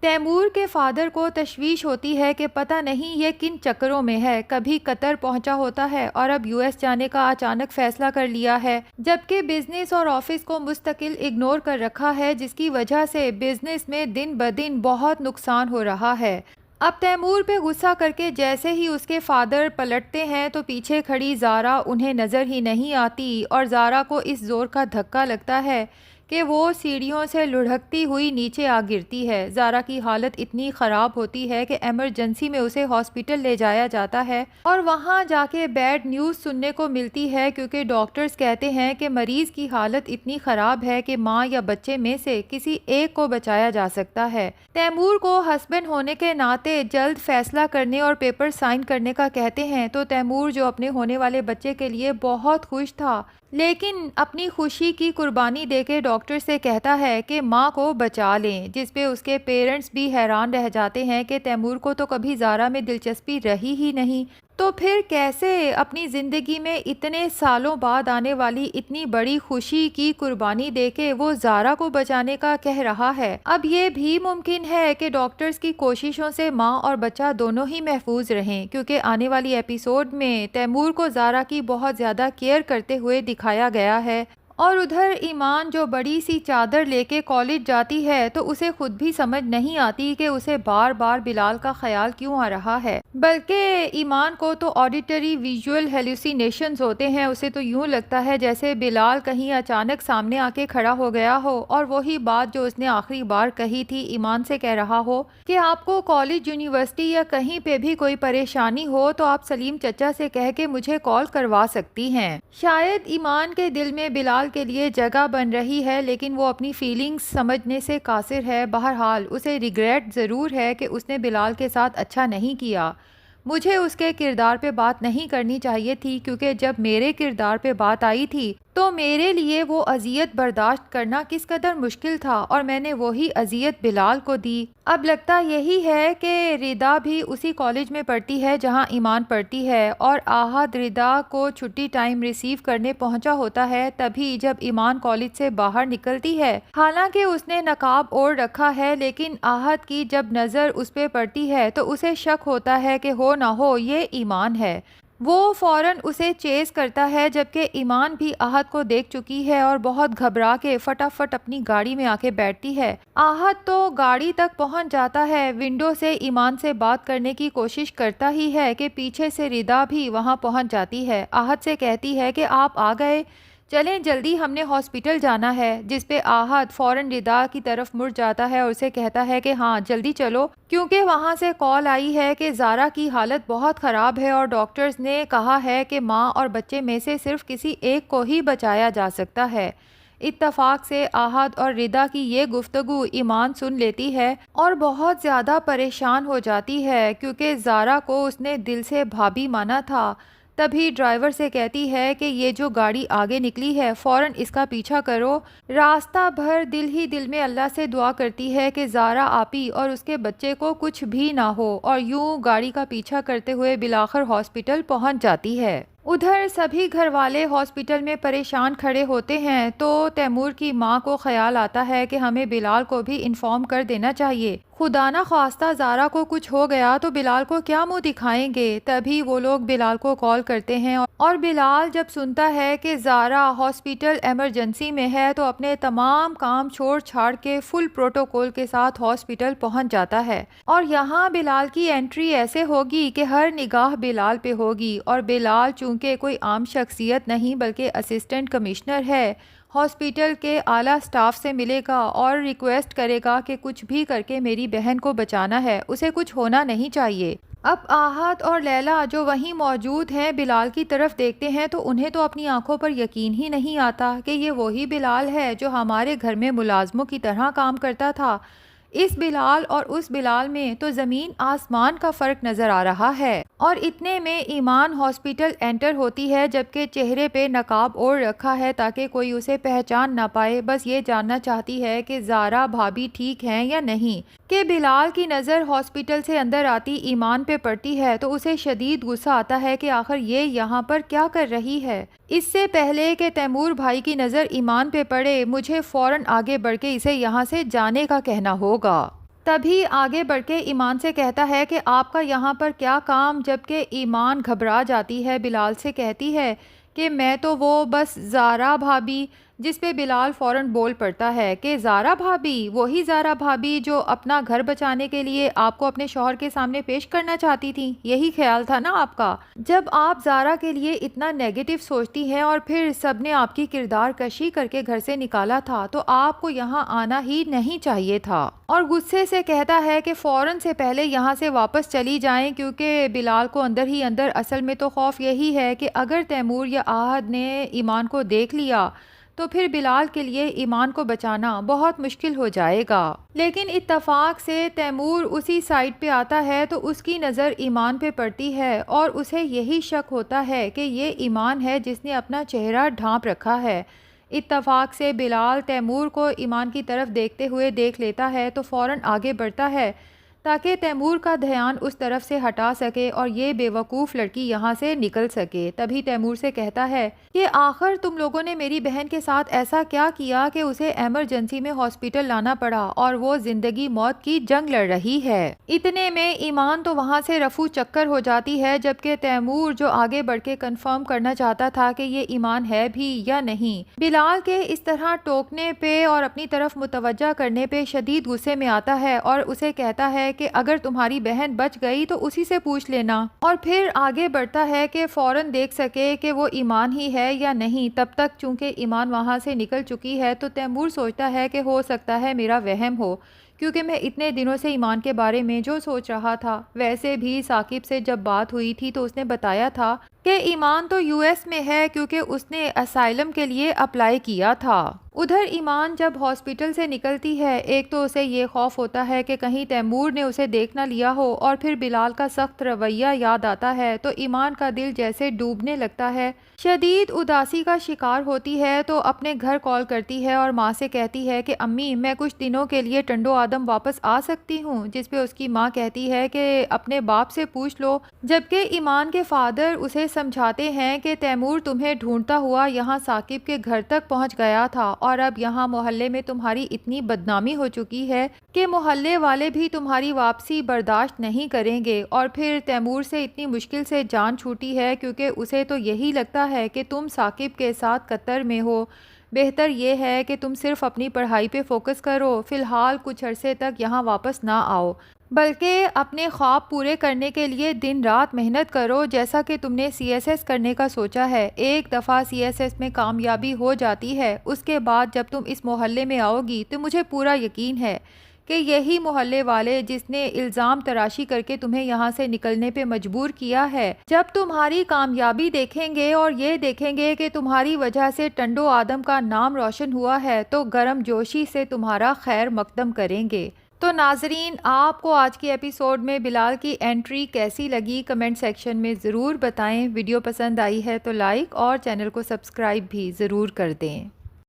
Timur کے father کو تشویش ہوتی ہے کہ پتہ نہیں یہ کن چکروں میں ہے، کبھی قطر پہنچا ہوتا ہے اور اب US جانے کا اچانک فیصلہ کر لیا ہے، جبکہ بزنس اور آفس کو مستقل اگنور کر رکھا ہے، جس کی وجہ سے بزنس میں دن بدن بہت نقصان ہو رہا ہے۔ اب تیمور پہ غصہ کر کے جیسے ہی اس کے فادر پلٹتے ہیں تو پیچھے کھڑی زارا انہیں نظر ہی نہیں آتی اور زارا کو اس زور کا دھکا لگتا ہے کہ وہ سیڑھیوں سے لڑھکتی ہوئی نیچے آ گرتی ہے۔ زارا کی حالت اتنی خراب ہوتی ہے کہ ایمرجنسی میں اسے ہاسپٹل لے جایا جاتا ہے اور وہاں جا کے بیڈ نیوز سننے کو ملتی ہے، کیونکہ ڈاکٹرز کہتے ہیں کہ مریض کی حالت اتنی خراب ہے کہ ماں یا بچے میں سے کسی ایک کو بچایا جا سکتا ہے۔ تیمور کو ہسبینڈ ہونے کے ناطے جلد فیصلہ کرنے اور پیپر سائن کرنے کا کہتے ہیں تو تیمور جو اپنے ہونے والے بچے کے لیے بہت خوش تھا، لیکن اپنی خوشی کی قربانی دے کے ڈاکٹر سے کہتا ہے کہ ماں کو بچا لیں، جس پہ اس کے پیرنٹس بھی حیران رہ جاتے ہیں کہ تیمور کو تو کبھی زارا میں دلچسپی رہی ہی نہیں، تو پھر کیسے اپنی زندگی میں اتنے سالوں بعد آنے والی اتنی بڑی خوشی کی قربانی دے کے وہ زارا کو بچانے کا کہہ رہا ہے۔ اب یہ بھی ممکن ہے کہ ڈاکٹرز کی کوششوں سے ماں اور بچہ دونوں ہی محفوظ رہیں، کیونکہ آنے والی ایپیسوڈ میں تیمور کو زارا کی بہت زیادہ کیئر کرتے ہوئے دکھایا گیا ہے، اور ادھر ایمان جو بڑی سی چادر لے کے کالج جاتی ہے تو اسے خود بھی سمجھ نہیں آتی کہ اسے بار بار بلال کا خیال کیوں آ رہا ہے، بلکہ ایمان کو تو آڈیٹری ویژول ہیلوسینیشنز ہوتے ہیں، اسے تو یوں لگتا ہے جیسے بلال کہیں اچانک سامنے آ کے کھڑا ہو گیا ہو اور وہی بات جو اس نے آخری بار کہی تھی ایمان سے کہہ رہا ہو کہ آپ کو کالج، یونیورسٹی یا کہیں پہ بھی کوئی پریشانی ہو تو آپ سلیم چچا سے کہہ کے مجھے کال کروا سکتی ہیں۔ شاید ایمان کے دل میں بلال کے لیے جگہ بن رہی ہے، لیکن وہ اپنی فیلنگز سمجھنے سے قاصر ہے۔ بہرحال اسے ریگریٹ ضرور ہے کہ اس نے بلال کے ساتھ اچھا نہیں کیا، مجھے اس کے کردار پہ بات نہیں کرنی چاہیے تھی، کیونکہ جب میرے کردار پہ بات آئی تھی تو میرے لیے وہ اذیت برداشت کرنا کس قدر مشکل تھا اور میں نے وہی اذیت بلال کو دی۔ اب لگتا یہی ہے کہ ردا بھی اسی کالج میں پڑھتی ہے جہاں ایمان پڑھتی ہے، اور آہد ردا کو چھٹی ٹائم ریسیو کرنے پہنچا ہوتا ہے تبھی جب ایمان کالج سے باہر نکلتی ہے۔ حالانکہ اس نے نقاب اوڑھ رکھا ہے، لیکن آہد کی جب نظر اس پہ پڑتی ہے تو اسے شک ہوتا ہے کہ ہو نہ ہو یہ ایمان ہے۔ وہ فوراً اسے چیز کرتا ہے، جبکہ ایمان بھی آہد کو دیکھ چکی ہے اور بہت گھبرا کے فٹافٹ اپنی گاڑی میں آ کے بیٹھتی ہے۔ آہد تو گاڑی تک پہنچ جاتا ہے، ونڈو سے ایمان سے بات کرنے کی کوشش کرتا ہی ہے کہ پیچھے سے ردا بھی وہاں پہنچ جاتی ہے۔ آہد سے کہتی ہے کہ آپ آ گئے، چلیں جلدی ہم نے ہاسپٹل جانا ہے، جس پہ آہد فوراً ردا کی طرف مڑ جاتا ہے اور اسے کہتا ہے کہ ہاں جلدی چلو، کیونکہ وہاں سے کال آئی ہے کہ زارا کی حالت بہت خراب ہے اور ڈاکٹرز نے کہا ہے کہ ماں اور بچے میں سے صرف کسی ایک کو ہی بچایا جا سکتا ہے۔ اتفاق سے آہد اور ردا کی یہ گفتگو ایمان سن لیتی ہے اور بہت زیادہ پریشان ہو جاتی ہے، کیونکہ زارا کو اس نے دل سے بھابھی مانا تھا۔ تبھی ڈرائیور سے کہتی ہے کہ یہ جو گاڑی آگے نکلی ہے فوراً اس کا پیچھا کرو۔ راستہ بھر دل ہی دل میں اللہ سے دعا کرتی ہے کہ زارا آپی اور اس کے بچے کو کچھ بھی نہ ہو، اور یوں گاڑی کا پیچھا کرتے ہوئے بالآخر ہاسپٹل پہنچ جاتی ہے۔ ادھر سبھی گھر والے ہاسپٹل میں پریشان کھڑے ہوتے ہیں تو تیمور کی ماں کو خیال آتا ہے کہ ہمیں بلال کو بھی انفارم کر دینا چاہیے، خدا نہ خواستہ زارا کو کچھ ہو گیا تو بلال کو کیا منہ دکھائیں گے۔ تبھی وہ لوگ بلال کو کال کرتے ہیں اور بلال جب سنتا ہے کہ زارا ہاسپٹل ایمرجنسی میں ہے تو اپنے تمام کام چھوڑ چھاڑ کے فل پروٹوکول کے ساتھ ہاسپٹل پہنچ جاتا ہے، اور یہاں بلال کی انٹری ایسے ہوگی کہ ہر نگاہ بلال پہ ہوگی، اور بلال چونکہ کوئی عام شخصیت نہیں بلکہ اسسٹنٹ کمشنر ہے، ہاسپٹل کے اعلیٰ سٹاف سے ملے گا اور ریکویسٹ کرے گا کہ کچھ بھی کر کے میری بہن کو بچانا ہے، اسے کچھ ہونا نہیں چاہیے۔ اب آہد اور لیلا جو وہیں موجود ہیں بلال کی طرف دیکھتے ہیں تو انہیں تو اپنی آنکھوں پر یقین ہی نہیں آتا کہ یہ وہی بلال ہے جو ہمارے گھر میں ملازموں کی طرح کام کرتا تھا۔ اس بلال اور اس بلال میں تو زمین آسمان کا فرق نظر آ رہا ہے۔ اور اتنے میں ایمان ہاسپٹل انٹر ہوتی ہے، جبکہ چہرے پہ نقاب اوڑھ رکھا ہے تاکہ کوئی اسے پہچان نہ پائے، بس یہ جاننا چاہتی ہے کہ زارا بھابھی ٹھیک ہیں یا نہیں۔ کہ بلال کی نظر ہاسپٹل سے اندر آتی ایمان پہ پڑتی ہے تو اسے شدید غصہ آتا ہے کہ آخر یہ یہاں پر کیا کر رہی ہے۔ اس سے پہلے کہ تیمور بھائی کی نظر ایمان پہ پڑے، مجھے فوراً آگے بڑھ کے اسے یہاں سے جانے کا کہنا ہوگا۔ تبھی آگے بڑھ کے ایمان سے کہتا ہے کہ آپ کا یہاں پر کیا کام، جبکہ ایمان گھبرا جاتی ہے، بلال سے کہتی ہے کہ میں تو وہ بس زارا بھابی، جس پہ بلال فوراً بول پڑتا ہے کہ زارا بھابی، وہی زارا بھابی جو اپنا گھر بچانے کے لیے آپ کو اپنے شوہر کے سامنے پیش کرنا چاہتی تھی، یہی خیال تھا نا آپ کا؟ جب آپ زارا کے لیے اتنا نیگیٹو سوچتی ہیں اور پھر سب نے آپ کی کردار کشی کر کے گھر سے نکالا تھا تو آپ کو یہاں آنا ہی نہیں چاہیے تھا، اور غصے سے کہتا ہے کہ فوراً سے پہلے یہاں سے واپس چلی جائیں، کیونکہ بلال کو اندر ہی اندر اصل میں تو خوف یہی ہے کہ اگر تیمور یا آہد نے ایمان کو دیکھ لیا تو پھر بلال کے لیے ایمان کو بچانا بہت مشکل ہو جائے گا۔ لیکن اتفاق سے تیمور اسی سائٹ پہ آتا ہے تو اس کی نظر ایمان پہ پڑتی ہے اور اسے یہی شک ہوتا ہے کہ یہ ایمان ہے جس نے اپنا چہرہ ڈھانپ رکھا ہے۔ اتفاق سے بلال تیمور کو ایمان کی طرف دیکھتے ہوئے دیکھ لیتا ہے تو فوراً آگے بڑھتا ہے تاکہ تیمور کا دھیان اس طرف سے ہٹا سکے اور یہ بے وقوف لڑکی یہاں سے نکل سکے۔ تبھی تیمور سے کہتا ہے کہ آخر تم لوگوں نے میری بہن کے ساتھ ایسا کیا کیا کہ اسے ایمرجنسی میں ہاسپٹل لانا پڑا اور وہ زندگی موت کی جنگ لڑ رہی ہے۔ اتنے میں ایمان تو وہاں سے رفو چکر ہو جاتی ہے، جبکہ تیمور جو آگے بڑھ کے کنفرم کرنا چاہتا تھا کہ یہ ایمان ہے بھی یا نہیں، بلال کے اس طرح ٹوکنے پہ اور اپنی طرف متوجہ کرنے پہ شدید غصے میں آتا ہے اور اسے کہتا ہے کہ اگر تمہاری بہن بچ گئی تو اسی سے پوچھ لینا، اور پھر آگے بڑھتا ہے کہ فوراً دیکھ سکے کہ وہ ایمان ہی ہے یا نہیں۔ تب تک چونکہ ایمان وہاں سے نکل چکی ہے تو تیمور سوچتا ہے کہ ہو سکتا ہے میرا وہم ہو، کیونکہ میں اتنے دنوں سے ایمان کے بارے میں جو سوچ رہا تھا، ویسے بھی ثاقب سے جب بات ہوئی تھی تو اس نے بتایا تھا کہ ایمان تو یو ایس میں ہے کیونکہ اس نے اسائلم کے لیے اپلائی کیا تھا۔ ادھر ایمان جب ہاسپٹل سے نکلتی ہے، ایک تو اسے یہ خوف ہوتا ہے کہ کہیں تیمور نے اسے دیکھ نہ لیا ہو، اور پھر بلال کا سخت رویہ یاد آتا ہے تو ایمان کا دل جیسے ڈوبنے لگتا ہے، شدید اداسی کا شکار ہوتی ہے تو اپنے گھر کال کرتی ہے اور ماں سے کہتی ہے کہ امی میں کچھ دنوں کے لیے ٹنڈو آدم واپس آ سکتی ہوں، جس پہ اس کی ماں کہتی ہے کہ اپنے باپ سے پوچھ لو، جبکہ ایمان کے فادر اسے سمجھاتے ہیں کہ تیمور تمہیں ڈھونڈتا ہوا یہاں ثاقب کے گھر تک پہنچ گیا تھا اور اب یہاں محلے میں تمہاری اتنی بدنامی ہو چکی ہے کہ محلے والے بھی تمہاری واپسی برداشت نہیں کریں گے، اور پھر تیمور سے اتنی مشکل سے جان چھوٹی ہے کیونکہ اسے تو یہی لگتا ہے کہ تم ثاقب کے ساتھ قطر میں ہو، بہتر یہ ہے کہ تم صرف اپنی پڑھائی پہ فوکس کرو، فی الحال کچھ عرصے تک یہاں واپس نہ آؤ، بلکہ اپنے خواب پورے کرنے کے لیے دن رات محنت کرو جیسا کہ تم نے سی ایس ایس کرنے کا سوچا ہے۔ ایک دفعہ سی ایس ایس میں کامیابی ہو جاتی ہے، اس کے بعد جب تم اس محلے میں آؤ گی تو مجھے پورا یقین ہے کہ یہی محلے والے جس نے الزام تراشی کر کے تمہیں یہاں سے نکلنے پہ مجبور کیا ہے، جب تمہاری کامیابی دیکھیں گے اور یہ دیکھیں گے کہ تمہاری وجہ سے ٹنڈو آدم کا نام روشن ہوا ہے تو گرم جوشی سے تمہارا خیر مقدم کریں گے۔ تو ناظرین، آپ کو آج کی ایپیسوڈ میں بلال کی انٹری کیسی لگی کمنٹ سیکشن میں ضرور بتائیں۔ ویڈیو پسند آئی ہے تو لائک اور چینل کو سبسکرائب بھی ضرور کر دیں۔